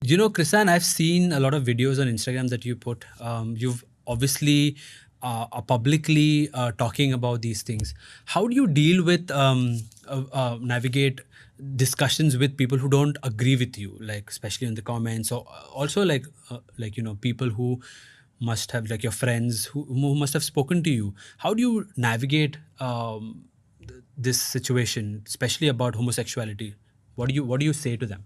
Krysanne, I've seen a lot of videos on Instagram that you put. You've obviously are publicly talking about these things. How do you deal with navigate discussions with people who don't agree with you, like especially in the comments, or also people who must have like your friends who must have spoken to you. How do you navigate this situation, especially about homosexuality? What do you say to them?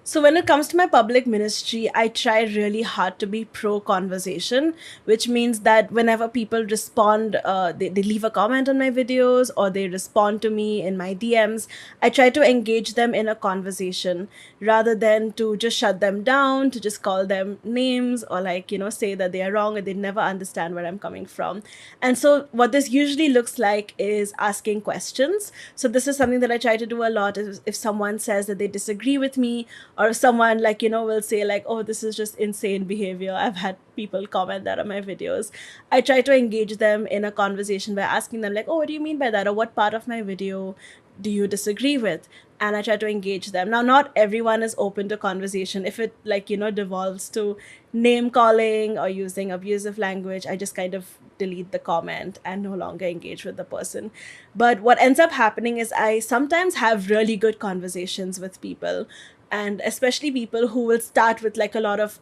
So when it comes to my public ministry, I try really hard to be pro conversation, which means that whenever people respond, they leave a comment on my videos or they respond to me in my DMs, I try to engage them in a conversation rather than to just shut them down, to just call them names or say that they are wrong or they never understand where I'm coming from. And so what this usually looks like is asking questions. So this is something that I try to do a lot. Is if someone says that they disagree with me, or if someone will say like, oh, this is just insane behavior. I've had people comment that on my videos. I try to engage them in a conversation by asking them like, oh, what do you mean by that, or what part of my video do you disagree with? And I try to engage them. Now, not everyone is open to conversation. If it devolves to name calling or using abusive language, I just kind of delete the comment and no longer engage with the person. But what ends up happening is I sometimes have really good conversations with people, and especially people who will start with like a lot of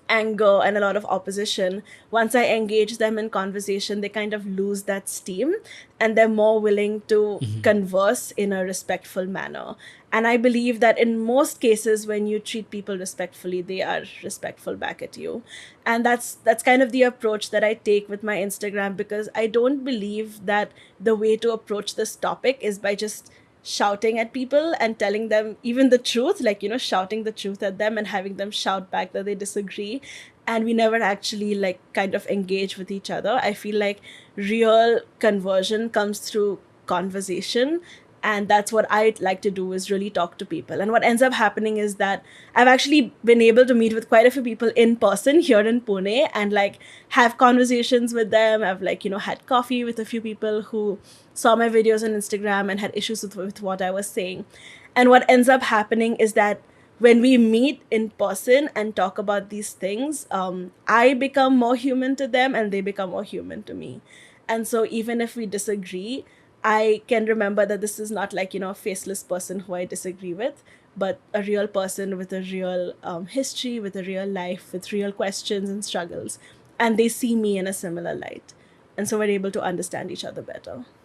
anger and a lot of opposition. Once I engage them in conversation, they kind of lose that steam and they're more willing to converse in a respectful manner. And I believe that in most cases, when you treat people respectfully, they are respectful back at you. And that's kind of the approach that I take with my Instagram, because I don't believe that the way to approach this topic is by just shouting at people and telling them even the truth, shouting the truth at them and having them shout back that they disagree, and we never actually like kind of engage with each other. I feel like real conversion comes through conversation, and that's what I like to do, is really talk to people. And what ends up happening is that I've actually been able to meet with quite a few people in person here in Pune and like have conversations with them. I've had coffee with a few people who saw my videos on Instagram and had issues with what I was saying. And what ends up happening is that when we meet in person and talk about these things, I become more human to them and they become more human to me. And so even if we disagree, I can remember that this is not a faceless person who I disagree with, but a real person with a real history, with a real life, with real questions and struggles. And they see me in a similar light. And so we're able to understand each other better.